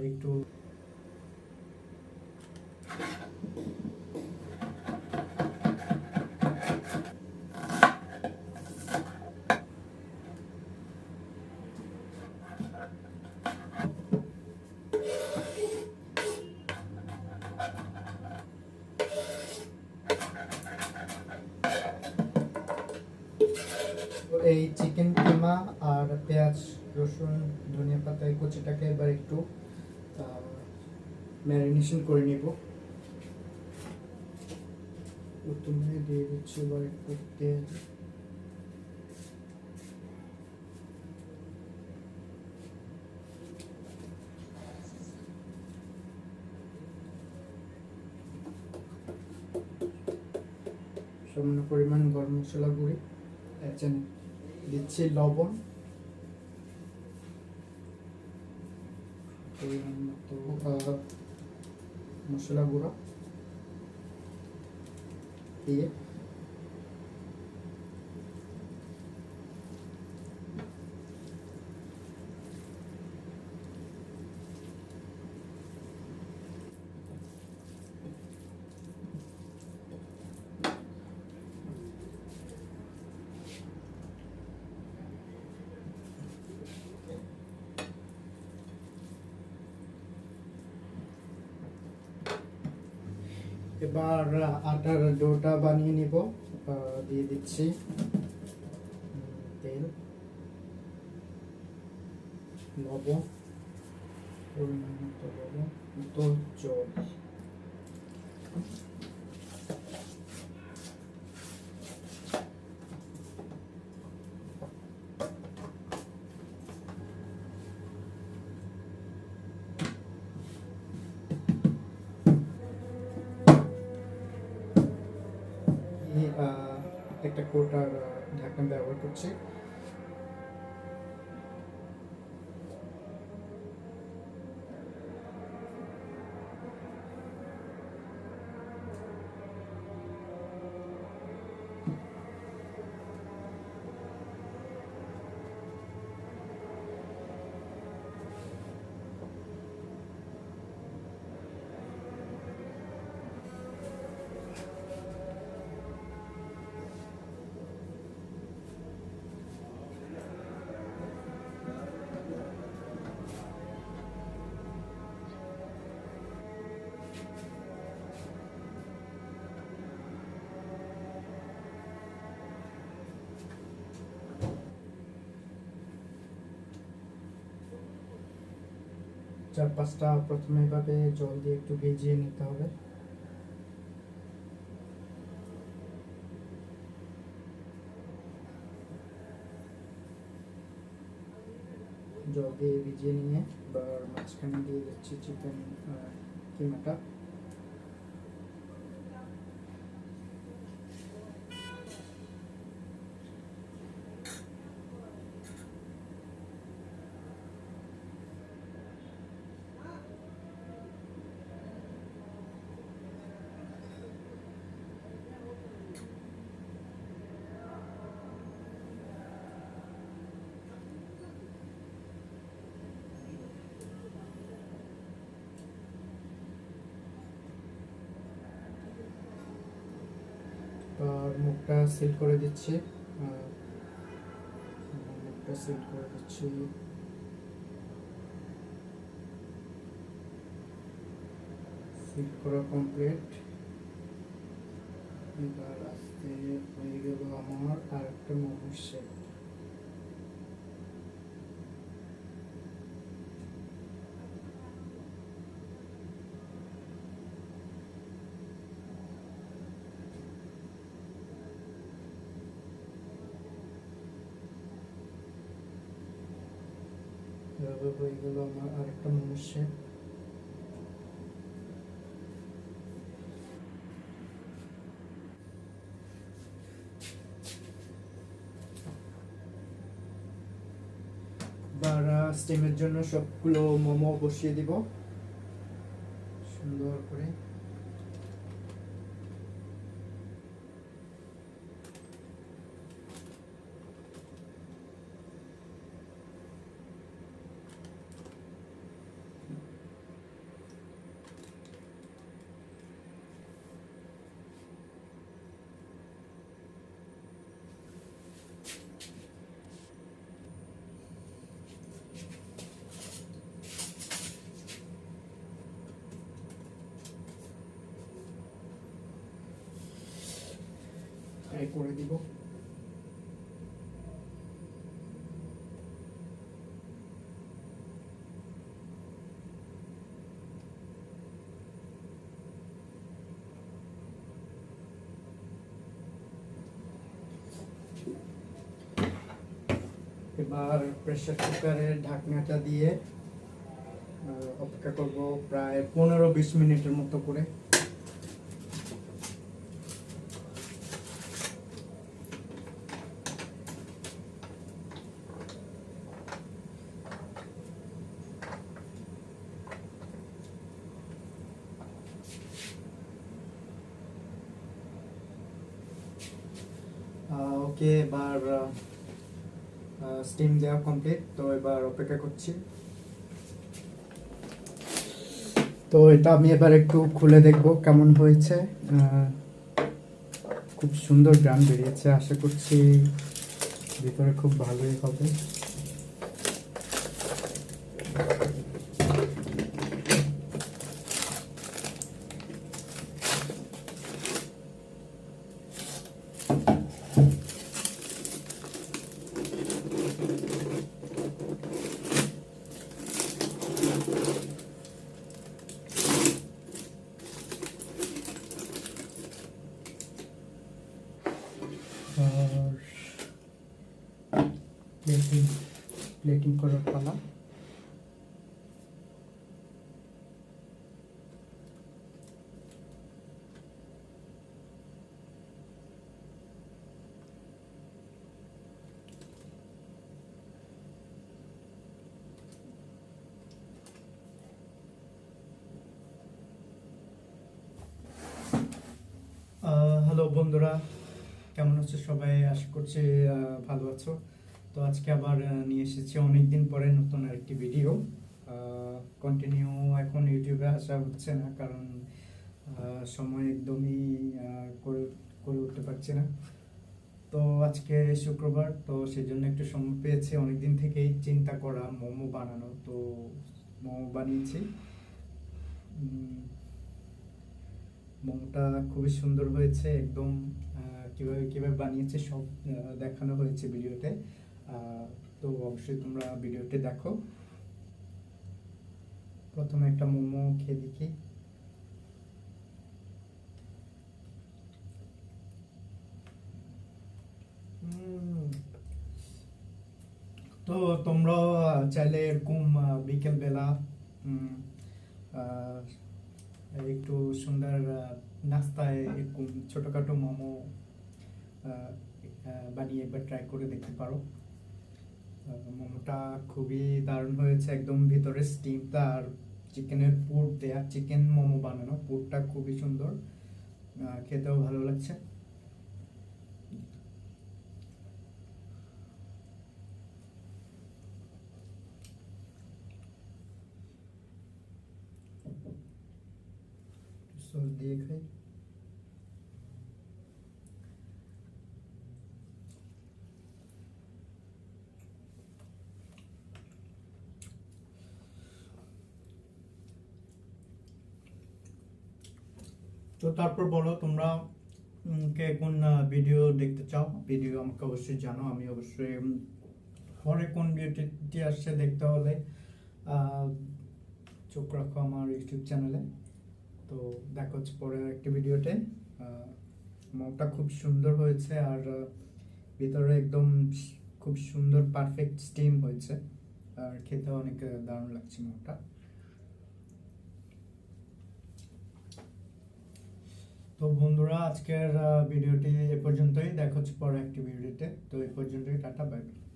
একটু এই চিকেন কিমা আর পেঁয়াজ রসুন ধনিয়া পাতা এই কুচিটাকে এবার একটু ম্যারিনেশন করে নিব। প্রথমে দিয়ে দিচ্ছি এবার একটু তেল, সামান্য পরিমাণ গরম মশলা গুঁড়ি, দিচ্ছি লবণ, পরিমাণ মতো মশলা গুঁড়ো দিয়ে এবার আটার ডোটা বানিয়ে নিব। দিয়ে দিচ্ছি তেল, লবণ, পরিমাণ মতো লবণ, জল। একটা কোটার ঢাকনা ব্যবহার করছি। চার পাঁচটা প্রথমে এভাবে জল দিয়ে একটু ভিজিয়ে নিতে হবে। জল দিয়ে ভিজিয়ে নিয়ে এবার মাঝখানে দিয়ে দিচ্ছি চিকেন কিমাটা। আর মুখটা সিল করে দিচ্ছি, সিল করা কমপ্লিট। এবার আস্তে হয়ে গেল আমার আর একটা মোমোর শেপ। হয়ে গেল আমার আরেকটা মোমোর শেপ। এবার স্টিমের জন্য সবগুলো মোমো বসিয়ে দিব সুন্দর করে। ফ্রাই করে দিব। এবার প্রেসার কুকারের ঢাকনাটা দিয়ে অপেক্ষা করব প্রায় 15-20 মিনিটের মতো করে। ওকে, এবার স্টিম দেওয়া কমপ্লিট, তো এবার অপেক্ষা করছি। তো এটা আমি এবার একটু খুলে দেখব কেমন হয়েছে। খুব সুন্দর গ্রাম বেরিয়েছে, আশা করছি ভিতরে খুব ভালোই হবে। প্লেটিং করার পালা। হ্যালো বন্ধুরা, কেমন আছো সবাই? আশা করছি ভালো আছো। তো আজকে আবার নিয়ে এসেছি অনেকদিন পরে নতুন আরেকটি ভিডিও। কন্টিনিউ এখন ইউটিউবে আসা হচ্ছে না, কারণ সময় একদমই করে উঠতে পারছি না। তো আজকে শুক্রবার, তো সেই জন্য একটু সময় পেয়েছি। অনেকদিন থেকেই চিন্তা করা মোমো বানানো, তো মোমো বানিয়েছি। মোমোটা খুবই সুন্দর হয়েছে, একদম কিভাবে কিভাবে বানিয়েছে সব দেখানো হয়েছে ভিডিওতে। তো অবশ্যই তোমরা ভিডিওতে দেখো। প্রথমে একটা মোমো খেয়ে দেখি। তো তোমরাও চাইলে এরকম বিকেলবেলা একটু সুন্দর নাস্তায় এরকম ছোটোখাটো মোমো বানিয়ে একবার ট্রাই করে দেখতে পারো। মোমোটা খুবই দারুণ হয়েছে, একদম ভিতরে স্টিমটা আর চিকেনের পুর দেয়া, চিকেন মোমো বানানো, পুরটা খুবই সুন্দর, খেতেও ভালো লাগছে। সস দিয়ে খাই। তো তারপর বলো তোমরা কে কোন ভিডিও দেখতে চাও, ভিডিও আমাকে অবশ্যই জানো। আমি অবশ্যই পরে কোন ভিডিওটি আসছে দেখতে হলে চোখ রাখো আমার ইউটিউব চ্যানেলে। তো দেখা হচ্ছে পরে একটি ভিডিওতে। মোমোটা খুব সুন্দর হয়েছে, আর ভিতরে একদম খুব সুন্দর পারফেক্ট স্টিম হয়েছে, আর খেতে অনেক দারুণ লাগছে মোমোটা। তো বন্ধুরা, আজকের ভিডিওটি এ পর্যন্তই। দেখা হচ্ছে পরে একটি ভিডিওতে। তো এই পর্যন্তই, টাটা, বাই বাই।